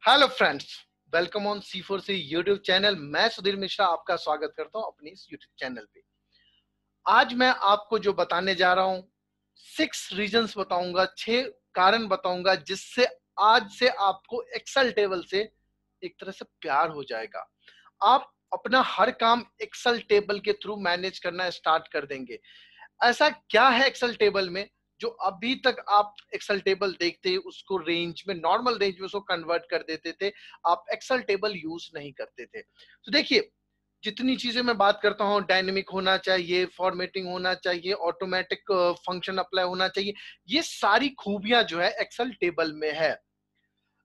Hello friends, welcome on C4C YouTube channel. मैं सुधीर मिश्रा आपका स्वागत करता हूं अपनी इस यूट्यूब चैनल पे। आज मैं आपको जो बताने जा रहा हूं, 6 रीजंस बताऊंगा, 6 कारण बताऊंगा जिससे आज से आपको एक्सेल टेबल से एक तरह से प्यार हो जाएगा। आप अपना हर काम एक्सेल टेबल के थ्रू मैनेज करना स्टार्ट कर देंगे। ऐसा क्या है एक्सेल टेबल में जो अभी तक आप एक्सेल टेबल देखते उसको रेंज में, नॉर्मल रेंज में उसको कन्वर्ट कर देते थे, आप एक्सेल टेबल यूज नहीं करते थे। तो देखिए, जितनी चीजें मैं बात करता हूँ, डायनेमिक होना चाहिए, फॉर्मेटिंग होना चाहिए, ऑटोमेटिक फंक्शन अप्लाई होना चाहिए, ये सारी खूबियां जो है एक्सेल टेबल में है।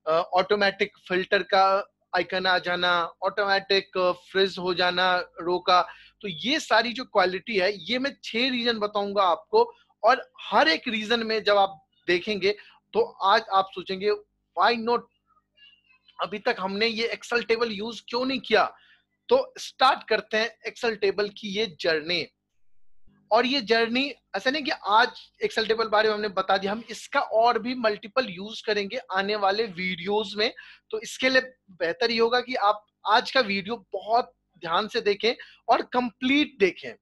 ऑटोमेटिक फिल्टर का आइकन आ जाना, ऑटोमेटिक फ्रीज हो जाना रो का, तो ये सारी जो क्वालिटी है, ये मैं 6 रीजन बताऊंगा आपको। और हर एक रीजन में जब आप देखेंगे तो आज आप सोचेंगे व्हाई नॉट, अभी तक हमने ये एक्सेल टेबल यूज क्यों नहीं किया। तो स्टार्ट करते हैं एक्सेल टेबल की ये जर्नी। और ये जर्नी ऐसा नहीं कि आज एक्सेल टेबल बारे में हमने बता दिया, हम इसका और भी मल्टीपल यूज करेंगे आने वाले वीडियोस में। तो इसके लिए बेहतर ही होगा कि आप आज का वीडियो बहुत ध्यान से देखें और कंप्लीट देखें।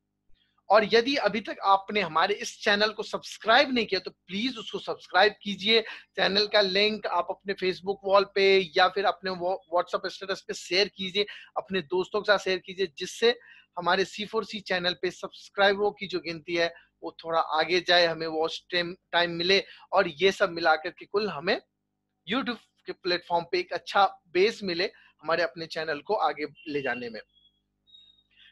और यदि अभी तक आपने हमारे इस चैनल को सब्सक्राइब नहीं किया तो प्लीज उसको सब्सक्राइब कीजिए। चैनल का लिंक आप अपने फेसबुक वॉल पे या फिर अपने व्हाट्सएप स्टेटस पे शेयर कीजिए, अपने दोस्तों के साथ शेयर कीजिए, जिससे हमारे C4C चैनल पे सब्सक्राइबरों की जो गिनती है वो थोड़ा आगे जाए, हमें वॉच टाइम मिले, और ये सब मिलाकर के कुल हमें यूट्यूब के प्लेटफॉर्म पे एक अच्छा बेस मिले हमारे अपने चैनल को आगे ले जाने में।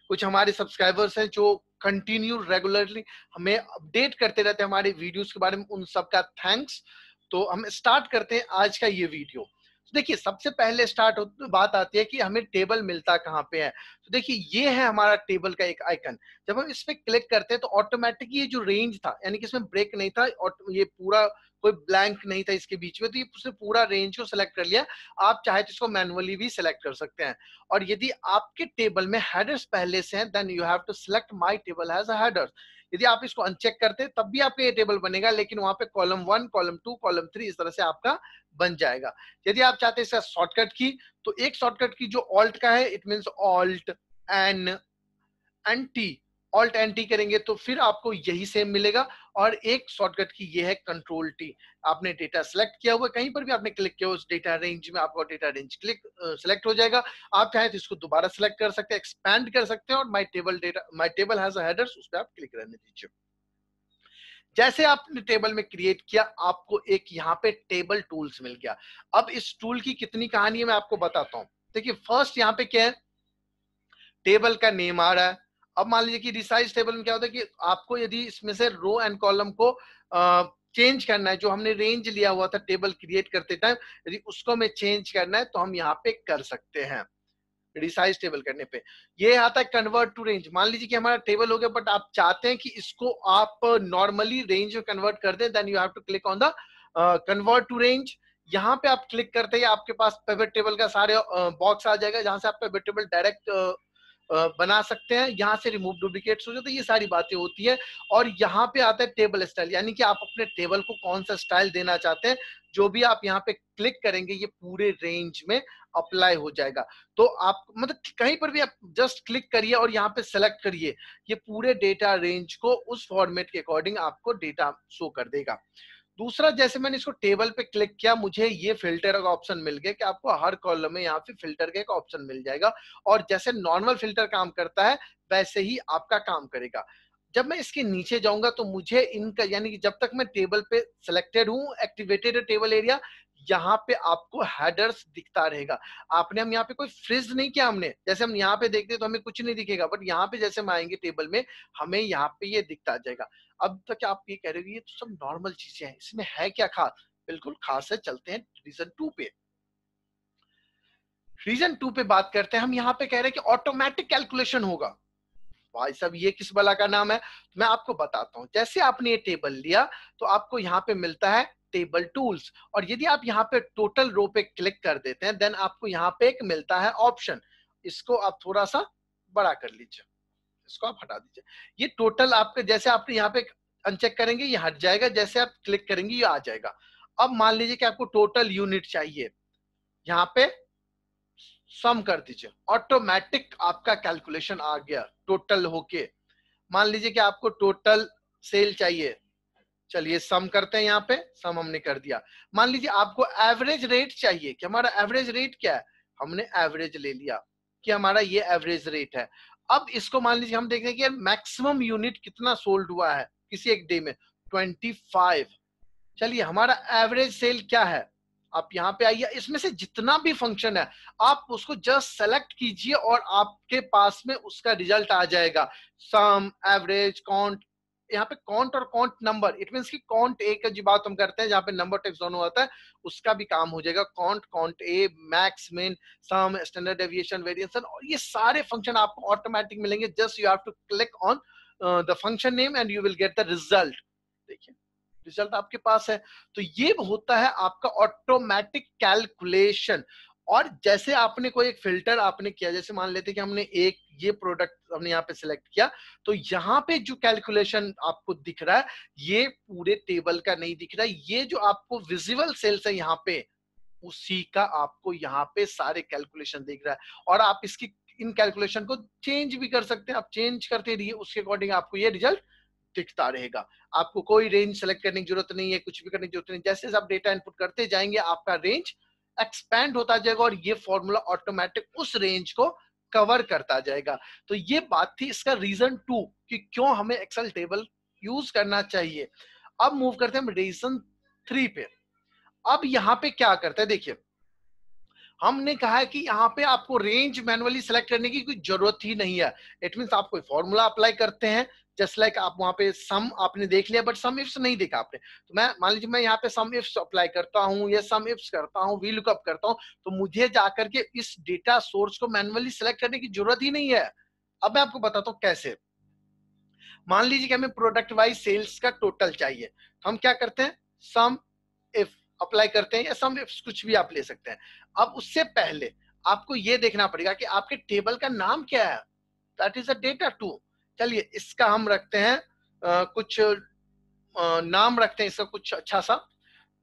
कुछ हमारे सब्सक्राइबर्स हैं जो कंटिन्यू रेगुलरली हमें अपडेट करते रहते हैं हमारे वीडियोस के बारे में, उन सबका थैंक्स। तो हम स्टार्ट करते हैं आज का ये वीडियो। तो देखिए, सबसे पहले बात आती है कि हमें टेबल मिलता कहाँ पे है। तो देखिए, ये है हमारा टेबल का एक आइकन। जब हम इस पे क्लिक करते हैं तो ऑटोमेटिक ये जो रेंज था, यानी कि इसमें ब्रेक नहीं था और ये पूरा कोई ब्लैंक नहीं था इसके बीच में, तो ये उसने पूरा रेंज को सिलेक्ट कर लिया। आप चाहे तो इसको मैनुअली भी सिलेक्ट कर सकते हैं। और यदि आपके टेबल में हेडर्स पहले से हैं, then you have to select my table has a header. यदि आप इसको अनचेक करते हैं तब भी आपका ये टेबल बनेगा, लेकिन वहां पे कॉलम 1, कॉलम 2, कॉलम 3 इस तरह से आपका बन जाएगा। यदि आप चाहते हैं इसका शॉर्टकट की, तो एक शॉर्टकट की जो ऑल्ट का है, it means alt N and T. Alt and T करेंगे तो फिर आपको यही सेम मिलेगा। और एक शॉर्टकट की ये है कंट्रोल टी। आपने डेटा सेलेक्ट किया हुआ, कहीं पर भी आपने क्लिक किया उस डेटा रेंज में, आपका डेटा रेंज सेलेक्ट हो जाएगा। आप चाहे तो इसको दोबारा सेलेक्ट कर सकते हैं, एक्सपैंड कर सकते हैं, और my table has a headers उस पर आप क्लिक रहने दीजिए। जैसे आपने टेबल में क्रिएट किया, आपको एक यहाँ पे टेबल टूल्स मिल गया। अब इस टूल की कितनी कहानी है मैं आपको बताता हूँ। देखिए, फर्स्ट यहाँ पे क्या है, टेबल का नेम आ रहा है। अब मान लीजिए कि रिसाइज टेबल में क्या होता है कि आपको यदि इसमें से रो एंड कॉलम को चेंज करना है, जो हमने रेंज लिया हुआ था टेबल क्रिएट करते टाइम, यदि उसको हमें चेंज करना है तो हम यहाँ पे कर सकते हैं। रिसाइज टेबल करने पे ये आता है कन्वर्ट टू रेंज। मान लीजिए कि हमारा टेबल हो गया, बट आप चाहते हैं कि इसको आप नॉर्मली रेंज में कन्वर्ट कर दें, then you have to click on the convert to range. यहाँ पे आप क्लिक करते ही आपके पास पिवट टेबल का सारे बॉक्स आ जाएगा, जहां से आप पिवट टेबल डायरेक्ट बना सकते हैं। यहाँ से रिमूव डुप्लीकेट्स हो जाते हैं, ये सारी बातें होती है। और यहाँ पे आता है टेबल स्टाइल, यानी कि आप अपने टेबल को कौन सा स्टाइल देना चाहते हैं। जो भी आप यहाँ पे क्लिक करेंगे ये पूरे रेंज में अप्लाई हो जाएगा। तो आप मतलब कहीं पर भी आप जस्ट क्लिक करिए और यहाँ पे सेलेक्ट करिए, ये पूरे डेटा रेंज को उस फॉर्मेट के अकॉर्डिंग आपको डेटा शो कर देगा। दूसरा, जैसे मैंने इसको टेबल पे क्लिक किया, मुझे ये फिल्टर का ऑप्शन मिल गया कि आपको हर कॉलम में यहाँ पे फिल्टर का एक ऑप्शन मिल जाएगा। और जैसे नॉर्मल फिल्टर काम करता है वैसे ही आपका काम करेगा। जब मैं इसके नीचे जाऊंगा तो मुझे इनका, यानी कि जब तक मैं टेबल पे सिलेक्टेड हूँ, एक्टिवेटेड टेबल एरिया, यहाँ पे आपको हेडर्स दिखता रहेगा। हम यहाँ पे कोई फ्रीज नहीं किया हमने, जैसे हम यहाँ पे देखते हैं तो हमें कुछ नहीं दिखेगा, बट यहाँ पे जैसे हम आएंगे टेबल में, हमें यहाँ पे ये दिखता जाएगा। अब तक आप ये कह रहे हो ये तो सब नॉर्मल चीजें हैं, इसमें है क्या खास? बिल्कुल खास है। चलते हैं रीजन 2 पे। रीजन 2 पे बात करते हैं। हम यहाँ पे कह रहे हैं कि ऑटोमेटिक कैलकुलेशन होगा। भाई साहब, ये किस बला का नाम है? मैं आपको बताता हूं। जैसे आपने ये टेबल लिया तो आपको यहाँ पे मिलता है टेबल टूल्स, और यदि आप यहाँ पे टोटल रो पे क्लिक कर देते हैं, देन आपको यहाँ पे एक मिलता है ऑप्शन। इसको आप थोड़ा सा बड़ा कर लीजिए, इसको आप हटा दीजिए। ये टोटल आपके, जैसे आपने यहाँ पे अनचेक करेंगे ये हट जाएगा, जैसे आप क्लिक करेंगे ये आ जाएगा। अब मान लीजिए कि आपको टोटल यूनिट चाहिए, यहाँ पे सम कर दीजिए, ऑटोमेटिक आपका कैलकुलेशन आ गया टोटल होके। मान लीजिए कि आपको टोटल सेल चाहिए, चलिए सम करते हैं, यहाँ पे सम हमने कर दिया। मान लीजिए आपको एवरेज रेट चाहिए कि हमारा एवरेज रेट क्या है, हमने एवरेज ले लिया कि हमारा ये एवरेज रेट है। अब इसको मान लीजिए हम देखें कि मैक्सिमम यूनिट कितना सोल्ड हुआ है किसी एक डे में, 25। चलिए हमारा एवरेज सेल क्या है, आप यहाँ पे आइए, इसमें से जितना भी फंक्शन है आप उसको जस्ट सेलेक्ट कीजिए और आपके पास में उसका रिजल्ट आ जाएगा। सम, एवरेज, काउंट, यहाँ पे काउंट और काउंट नंबर, इट मींस कि काउंट ए का जो बात हम करते हैं जहाँ पे नंबर टेक्स्ट दोनों आता है, उसका भी काम हो जाएगा। काउंट, काउंट ए, मैक्स, मिन, सम, स्टैंडर्ड डेविएशन, वेरिएशन, और ये सारे फंक्शन आपको ऑटोमेटिक मिलेंगे। Just you have to click on the function name and you will get the result. देखिए रिजल्ट आपके पास है। तो ये होता है आपका ऑटोमेटिक कैलकुलेशन। और जैसे आपने कोई एक फिल्टर आपने किया, जैसे मान लेते कि हमने एक ये प्रोडक्ट हमने यहाँ पे सिलेक्ट किया, तो यहाँ पे जो कैलकुलेशन आपको दिख रहा है ये पूरे टेबल का नहीं दिख रहा है, ये जो आपको विजिबल सेल्स है यहाँ पे उसी का आपको यहाँ पे सारे कैलकुलेशन दिख रहा है। और आप इसकी इन कैलकुलेशन को चेंज भी कर सकते हैं, आप चेंज करते रहिए, उसके अकॉर्डिंग आपको ये रिजल्ट दिखता रहेगा। आपको कोई रेंज सेलेक्ट करने की जरूरत नहीं है, कुछ भी करने की जरूरत नहीं। जैसे आप डेटा इनपुट करते जाएंगे आपका रेंज एक्सपैंड होता जाएगा और ये फॉर्मूला ऑटोमेटिक उस रेंज को कवर करता जाएगा। तो ये बात थी इसका रीजन 2 कि क्यों हमें एक्सेल टेबल यूज करना चाहिए। अब मूव करते हैं हम रीजन 3 पे। अब यहाँ पे क्या करते हैं, देखिए हमने कहा है कि यहाँ पे आपको रेंज मैनुअली सेलेक्ट करने की कोई जरूरत ही नहीं है। इट मींस आप कोई फॉर्मूला अप्लाई करते हैं, जस्ट लाइक आप वहां पे सम आपने देख लिया बट सम इफ्स नहीं देखा आपने, तो मैं मान लीजिए मैं यहाँ पे सम इफ्स अप्लाई करता हूँ या सम इफ्स करता हूँ, वी लुकअप करता हूँ, तो मुझे जाकर के इस डेटा सोर्स को मैनुअली सेलेक्ट करने की जरूरत ही नहीं है। अब मैं आपको बताता हूँ कैसे। मान लीजिए कि हमें प्रोडक्ट वाइज सेल्स का टोटल चाहिए, तो हम क्या करते हैं, सम इफ अप्लाई करते हैं या सम इफ कुछ भी आप ले सकते हैं। अब उससे पहले आपको ये देखना पड़ेगा कि आपके टेबल का नाम क्या है, दैट इज अ डेटा 2। चलिए इसका हम रखते हैं कुछ नाम रखते हैं इसका कुछ अच्छा सा,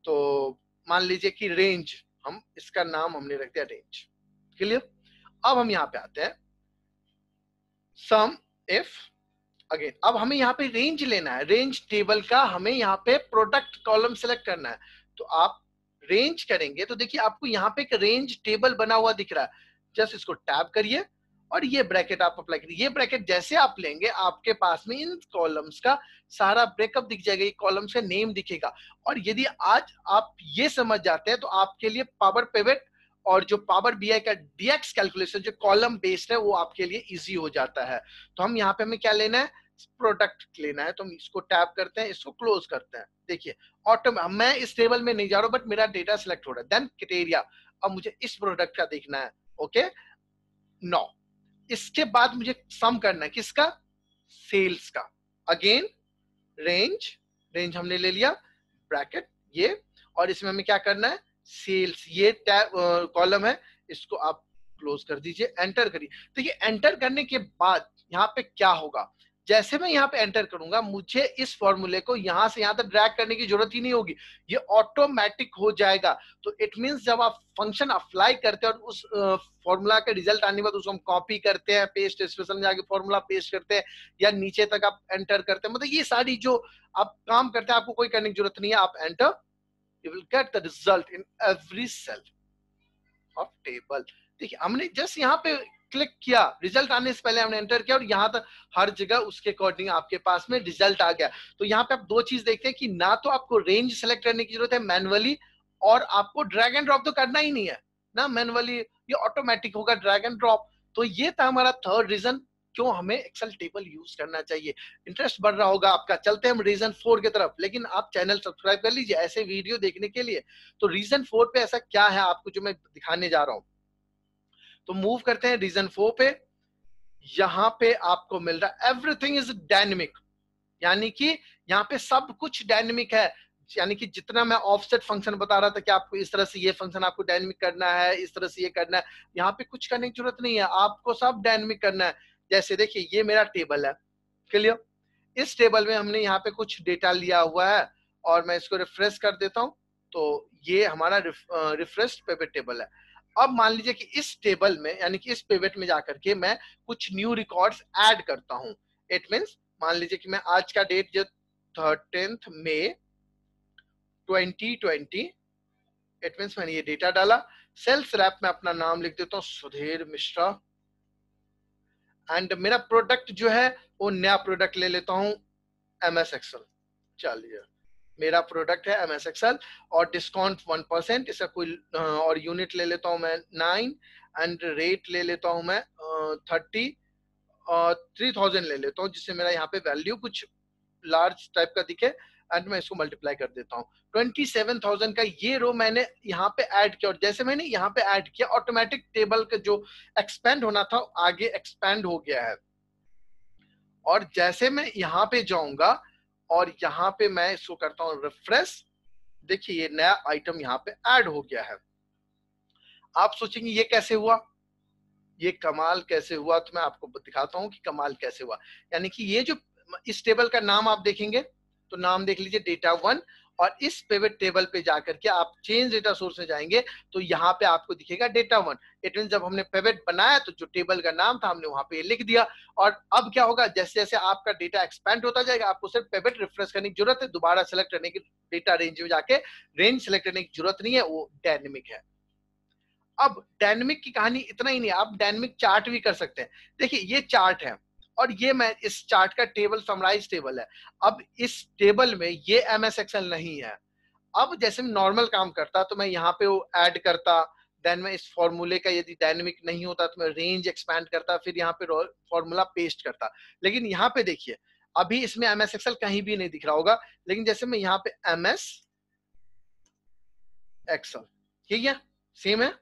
तो मान लीजिए कि रेंज, हम इसका नाम हमने रख दिया रेंज। क्लियर। अब हम यहाँ पे आते हैं सम इफ अगेन। अब हमें यहाँ पे रेंज लेना है, रेंज टेबल का हमें यहाँ पे प्रोडक्ट कॉलम सेलेक्ट करना है। तो आप रेंज करेंगे तो देखिए आपको यहाँ पे एक रेंज टेबल बना हुआ दिख रहा है, जस्ट इसको टैब करिए और ये ब्रैकेट आप अप्लाई करिए। ये ब्रैकेट जैसे आप लेंगे आपके पास में इन कॉलम्स का सारा ब्रेकअप दिख जाएगा, ये कॉलम्स का नेम दिखेगा। और यदि आज आप ये समझ जाते हैं तो आपके लिए पावर पिवट और जो पावर बीआई का डीएक्स कैलकुलेशन जो कॉलम बेस्ड है वो आपके लिए इजी हो जाता है। तो हम यहाँ पे हमें क्या लेना है, प्रोडक्ट लेना है, तो हम इसको टैब करते हैं, इसको क्लोज करते हैं। देखिए ऑटो मैं इस टेबल में नहीं जा रहा हूं बट मेरा डेटा सिलेक्ट हो रहा है। देन क्राइटेरिया, अब मुझे इस प्रोडक्ट का देखना है, ओके नो। इसके बाद मुझे सम करना है किसका, सेल्स का। अगेन रेंज, रेंज हमने ले लिया, ब्रैकेट ये, और इसमें हमें क्या करना है, सेल्स, ये टैब कॉलम है, इसको आप क्लोज कर दीजिए, एंटर करिए। तो ये एंटर करने के बाद यहाँ पे क्या होगा, जैसे मैं यहाँ पे एंटर करूंगा मुझे इस फॉर्मूले को यहाँ से यहाँ तक ड्रैग करने की जरूरत ही नहीं होगी, ये ऑटोमेटिक हो जाएगा। तो इट मींस जब आप फंक्शन अप्लाई करते हैं और उस फॉर्मूला के रिजल्ट आने के बाद उसको हम कॉपी करते हैं, पेस्ट स्पेशल में जाके फॉर्मूला पेस्ट करते हैं या नीचे तक आप एंटर करते हैं, मतलब ये सारी जो आप काम करते हैं आपको कोई करने की जरूरत नहीं है। आप enter, you will get the result in every cell of table। देखिए हमने जस्ट यहाँ पे क्लिक किया, रिजल्ट आने से पहले हमने एंटर किया और यहाँ तक हर जगह उसके अकॉर्डिंग आपके पास में रिजल्ट आ गया। तो यहाँ पे आप दो चीज देखते हैं कि ना तो आपको रेंज सेलेक्ट करने की जरूरत है मैनुअली, और आपको ड्रैग एंड ड्रॉप तो करना ही नहीं है ना मैनुअली, ये ऑटोमेटिक होगा ड्रैग एंड ड्रॉप। तो ये था हमारा थर्ड रीजन क्यों हमें एक्सेल टेबल यूज करना चाहिए। इंटरेस्ट बढ़ रहा होगा आपका, चलते हैं हम रीजन 4 की तरफ, लेकिन आप चैनल सब्सक्राइब कर लीजिए ऐसे वीडियो देखने के लिए। तो रीजन 4 पे ऐसा क्या है आपको जो मैं दिखाने जा रहा हूं, तो मूव करते हैं रीजन 4 पे। यहां पे आपको मिल रहा है एवरीथिंग इज डायनेमिक, यानी कि यहाँ पे सब कुछ डायनेमिक है। यानी कि जितना मैं ऑफसेट फंक्शन बता रहा था कि आपको इस तरह से ये फंक्शन आपको डायनेमिक करना है, इस तरह से ये करना है, यहाँ पे कुछ करने की जरूरत नहीं है, आपको सब डायनेमिक करना है। जैसे देखिए ये मेरा टेबल है, क्लियर। इस टेबल में हमने यहाँ पे कुछ डेटा लिया हुआ है और मैं इसको रिफ्रेश कर देता हूँ तो ये हमारा रिफ्रेश पिवट टेबल है। अब मान लीजिए कि इस टेबल में यानी कि इस पिवट में जाकर के मैं कुछ न्यू रिकॉर्ड्स ऐड करता हूं। इट मींस मान लीजिए कि मैं आज का डेट जो 13 मई 2020, इट मींस मैंने ये डेटा डाला। सेल्स रैप में अपना नाम लिख देता हूँ सुधीर मिश्रा, एंड मेरा प्रोडक्ट जो है वो नया प्रोडक्ट ले लेता हूँ MS एक्सेल। चलिए मेरा प्रोडक्ट है MS एक्सेल और डिस्काउंट 1%, इसका कोई और यूनिट ले लेता हूँ मैं 9 एंड रेट ले लेता हूँ मैं 3000 ले लेता हूँ, जिससे मेरा यहाँ पे वैल्यू कुछ लार्ज टाइप का दिखे एंड मैं इसको मल्टीप्लाई कर देता हूँ। 27,000 का ये रो मैंने यहाँ पे ऐड किया और जैसे मैंने यहाँ पे ऐड किया ऑटोमेटिक टेबल का जो एक्सपेंड होना था आगे एक्सपेंड हो गया है। और जैसे मैं यहाँ पे जाऊंगा और यहाँ पे मैं इसको करता हूँ रिफ्रेश, देखिए ये नया आइटम यहाँ पे ऐड हो गया है। आप सोचेंगे ये कैसे हुआ, ये कमाल कैसे हुआ, तो मैं आपको दिखाता हूँ कि कमाल कैसे हुआ। यानी कि ये जो इस टेबल का नाम आप देखेंगे तो नाम देख लीजिए डेटा 1, और इस पिवट टेबल पे जाकर के आप चेंज डेटा सोर्स में जाएंगे तो यहाँ पे आपको दिखेगा डेटा 1। इट मीन जब हमने पिवट बनाया तो जो टेबल का नाम था हमने वहां पे लिख दिया। और अब क्या होगा, जैसे जैसे आपका डेटा एक्सपेंड होता जाएगा आपको सिर्फ पिवट रिफ्रेश करने की जरूरत है, दोबारा सेलेक्ट करने की डेटा रेंज में जाके रेंज सेलेक्ट करने की जरूरत नहीं है, वो डायनेमिक है। अब डायनेमिक की कहानी इतना ही नहीं, आप डायनेमिक चार्ट भी कर सकते हैं। देखिए ये चार्ट है और ये मैं इस चार्ट का टेबल समराइज टेबल है। अब इस टेबल में ये MS एक्सेल नहीं है। अब जैसे मैं नॉर्मल काम करता तो मैं यहाँ पे वो ऐड करता, देन मैं इस फॉर्मूले का यदि डायनेमिक नहीं होता तो मैं रेंज एक्सपैंड करता, फिर यहाँ पे फॉर्मूला पेस्ट करता। लेकिन यहाँ पे देखिए अभी इसमें MS एक्सेल कहीं भी नहीं दिख रहा होगा, लेकिन जैसे मैं यहाँ पे MS एक्सेल, ठीक है सेम है,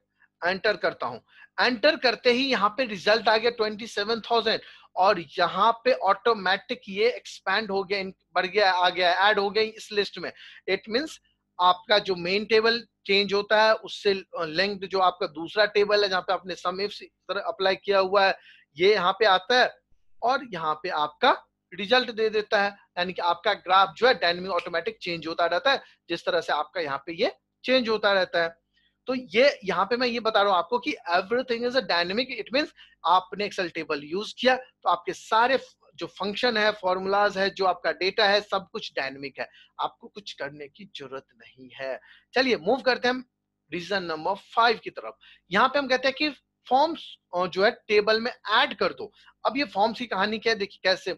एंटर करता हूं, एंटर करते ही यहाँ पे रिजल्ट आ गया 27,000 और यहाँ पे ऑटोमेटिक ये एक्सपैंड हो गया, बढ़ गया, आ गया, ऐड हो गया इस लिस्ट में। इट मींस आपका जो मेन टेबल चेंज होता है उससे लिंक्ड जो आपका दूसरा टेबल है जहाँ पे आपने सम इफ अप्लाई किया हुआ है ये यहाँ पे आता है और यहाँ पे आपका रिजल्ट दे देता है। यानी कि आपका ग्राफ जो है डायनेमिक ऑटोमेटिक चेंज होता रहता है, जिस तरह से आपका यहाँ पे ये चेंज होता रहता है। तो ये यहाँ पे मैं ये बता रहा हूँ आपको कि everything is a dynamic. It means आपने एक्सेल टेबल यूज किया तो आपके सारे जो फंक्शन है, फॉर्मूलाज है, जो आपका डेटा है, सब कुछ डायनेमिक है, आपको कुछ करने की जरूरत नहीं है। चलिए मूव करते हैं हम रीजन नंबर 5 की तरफ। यहाँ पे हम कहते हैं कि फॉर्म्स जो है टेबल में ऐड कर दो। अब ये फॉर्म्स की कहानी क्या है, देखिए कैसे।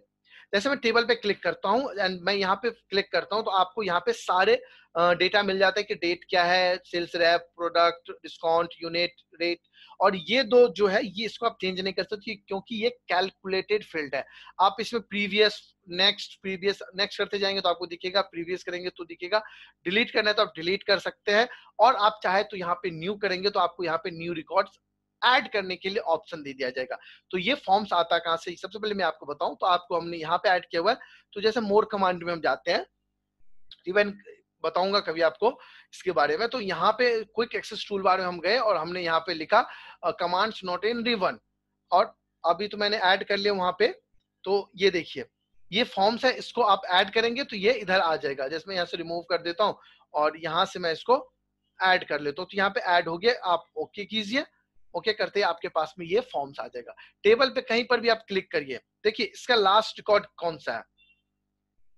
जैसे मैं टेबल पे क्लिक करता हूँ एंड मैं यहाँ पे क्लिक करता हूँ तो आपको यहाँ पे सारे डेटा मिल जाता है कि डेट क्या है, sales rep, product, discount, unit, rate. और ये दो जो है ये इसको आप चेंज नहीं कर सकते क्योंकि ये कैलकुलेटेड फील्ड है। आप इसमें प्रीवियस, नेक्स्ट, प्रीवियस, नेक्स्ट करते जाएंगे तो आपको दिखेगा, प्रीवियस करेंगे तो दिखेगा, डिलीट करना है तो आप डिलीट कर सकते हैं, और आप चाहे तो यहाँ पे न्यू करेंगे तो आपको यहाँ पे न्यू रिकॉर्ड्स ऐड करने के लिए ऑप्शन दे दिया जाएगा। तो ये फॉर्म्स आता कहां से, सबसे पहले मैं आपको बताऊं तो आपको हमने यहाँ पे ऐड किया हुआ है। तो जैसे मोर कमांड में हम जाते हैं, इवन बताऊंगा कभी आपको इसके बारे में। तो यहाँ पे क्विक एक्सेस टूल बार में हम गए और हमने यहाँ पे लिखा कमांड्स नॉट इन रिवन, और अभी तो मैंने ऐड कर लिया वहां पे। तो ये देखिए ये फॉर्म्स है, इसको आप ऐड करेंगे तो ये इधर आ जाएगा। जैसे मैं यहाँ से रिमूव कर देता हूँ और यहाँ से मैं इसको ऐड कर लेता हूँ तो यहाँ पे ऐड हो गया। आप ओके कीजिए, ओके करते ही आपके पास में ये फॉर्म्स आ जाएगा। टेबल पे कहीं पर भी आप क्लिक करिए, देखिए इसका लास्ट रिकॉर्ड कौन सा है।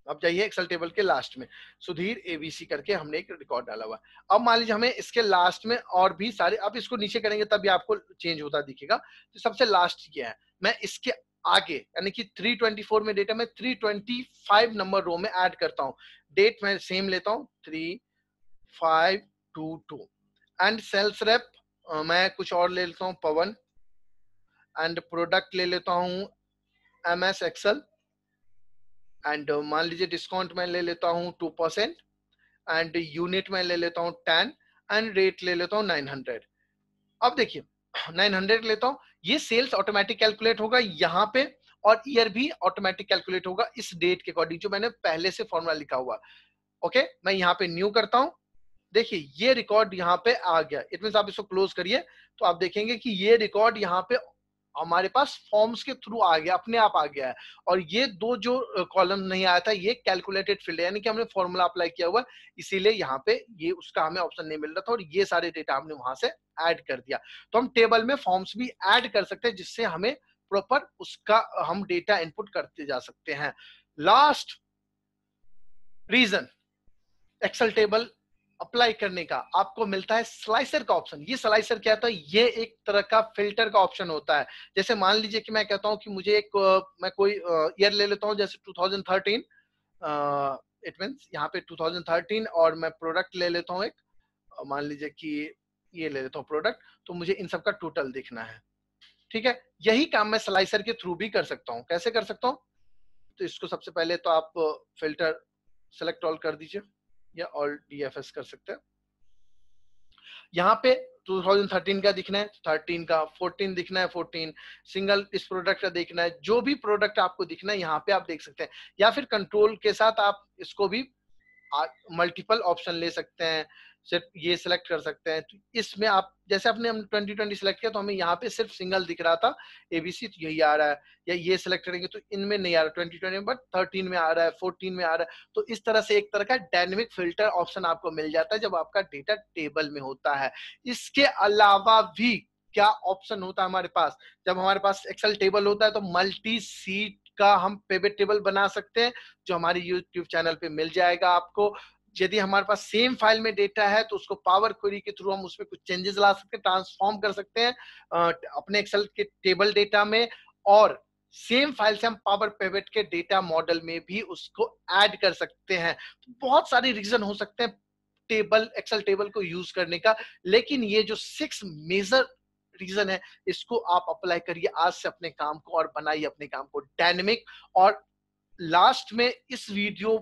अब जाइए एक्सेल टेबल के लास्ट में सुधीर ABC करके हमने एक रिकॉर्ड डाला हुआ है। अब मान लीजिए हमें इसके लास्ट में और भी सारे, अब इसको नीचे करेंगे तभी आपको चेंज होता दिखेगा। तो सबसे लास्ट ये है, मैं इसके आगे यानी कि 324 में डेटा में 325 नंबर रो में ऐड करता हूँ। डेट मैं सेम लेता हूँ 3522 एंड सेल्स रैप मैं कुछ और ले लेता हूँ पवन, एंड प्रोडक्ट ले लेता हूँ MS एक्सेल, एंड मान लीजिए डिस्काउंट मैं ले लेता हूँ 2%, एंड यूनिट में ले लेता हूँ 10, एंड रेट ले लेता हूँ 900। अब देखिए 900 लेता हूँ, ये सेल्स ऑटोमेटिक कैलकुलेट होगा यहाँ पे, और ईयर भी ऑटोमेटिक कैलकुलेट होगा इस डेट के अकॉर्डिंग जो मैंने पहले से फॉर्मूला लिखा हुआ। ओके मैं यहाँ पे न्यू करता हूँ, देखिए ये रिकॉर्ड यहाँ पे आ गया। इट मींस आप इसको क्लोज करिए तो आप देखेंगे कि ये रिकॉर्ड यहाँ पे हमारे पास फॉर्म्स के थ्रू आ गया, अपने आप आ गया है। और ये दो जो कॉलम नहीं आया था, ये कैलकुलेटेड फील्ड है, यानी कि हमने फॉर्मूला अप्लाई किया हुआ, इसीलिए यहाँ पे ये उसका हमें ऑप्शन नहीं मिल रहा था और ये सारे डेटा हमने वहां से ऐड कर दिया। तो हम टेबल में फॉर्म्स भी ऐड कर सकते हैं, जिससे हमें प्रॉपर उसका हम डेटा इनपुट करते जा सकते हैं। Last reason excel table apply करने का, आपको मिलता है स्लाइसर का ऑप्शन। ये स्लाइसर क्या होता है? ये एक तरह का फिल्टर का ऑप्शन होता है। जैसे मान लीजिए कि मैं कहता हूं कि मुझे एक मैं कोई ईयर ले लेता हूं, जैसे 2013, इट मींस यहाँ पे 2013, और मैं प्रोडक्ट ले लेता हूं एक, मान लीजिए कि ये ले लेता हूं प्रोडक्ट, तो मुझे इन सब का टोटल देखना है। ठीक है, यही काम मैं स्लाइसर के थ्रू भी कर सकता हूं। कैसे कर सकता हूं? तो इसको सबसे पहले तो आप फिल्टर सेलेक्ट ऑल कर दीजिए, या ऑल डीएफएस कर सकते हैं। यहाँ पे 2013 का दिखना है 13 का, 14 दिखना है 14, सिंगल इस प्रोडक्ट का देखना है, जो भी प्रोडक्ट आपको दिखना है यहाँ पे आप देख सकते हैं। या फिर कंट्रोल के साथ आप इसको भी मल्टीपल ऑप्शन ले सकते हैं, सिर्फ ये सिलेक्ट कर सकते हैं। तो इसमें आप जैसे अपने हम 2020 सिलेक्ट किया, तो हमें यहाँ पे सिर्फ सिंगल दिख रहा था एबीसी, तो यही आ रहा है। या ये सिलेक्ट करेंगे तो इनमें नहीं आ रहा 2020 में, बट 13 में आ रहा है, 14 में आ रहा है। तो इस तरह से एक तरह का डायनेमिक फिल्टर ऑप्शन आपको मिल जाता है जब आपका डेटा टेबल में होता है। इसके अलावा भी क्या ऑप्शन होता है हमारे पास? जब हमारे पास एक्सेल टेबल होता है तो मल्टी सीट का हम पिवट टेबल बना सकते हैं, जो हमारी यूट्यूब चैनल पे मिल जाएगा आपको। यदि हमारे पास सेम फाइल में डेटा है तो उसको पावर क्वेरी के थ्रू हम उसमें कुछ चेंजेस ला सकते हैं, ट्रांसफॉर्म कर सकते हैं अपने एक्सेल के टेबल डेटा में, और सेम फाइल से हम पावर पिवट के डेटा मॉडल में भी उसको ऐड कर सकते हैं। तो बहुत सारे रीजन हो सकते हैं टेबल, एक्सेल टेबल को यूज करने का, लेकिन ये जो 6 मेजर रीजन है, इसको आप अप्लाई करिए आज से अपने काम को, और बनाइए अपने काम को डायनेमिक। और लास्ट में इस वीडियो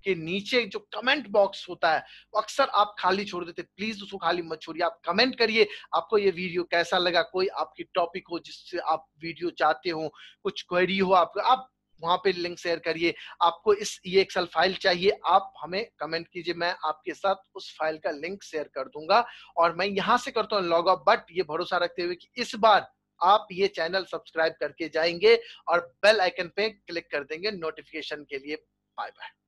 के नीचे जो कमेंट बॉक्स होता है, वो अक्सर आप खाली छोड़ देते, प्लीज उसको खाली मत छोड़िए, आप कमेंट करिए आपको ये वीडियो कैसा लगा, कोई आपकी टॉपिक हो जिससे आप वीडियो चाहते हो, कुछ क्वेरी हो आपको, आप वहां पे लिंक शेयर करिए। आपको ये एक्सेल फाइल चाहिए, आप हमें कमेंट कीजिए, मैं आपके साथ उस फाइल का लिंक शेयर कर दूंगा। और मैं यहां से करता हूँ लॉग ऑफ, बट ये भरोसा रखते हुए कि इस बार आप ये चैनल सब्सक्राइब करके जाएंगे और बेल आइकन पे क्लिक कर देंगे नोटिफिकेशन के लिए। Bye bye.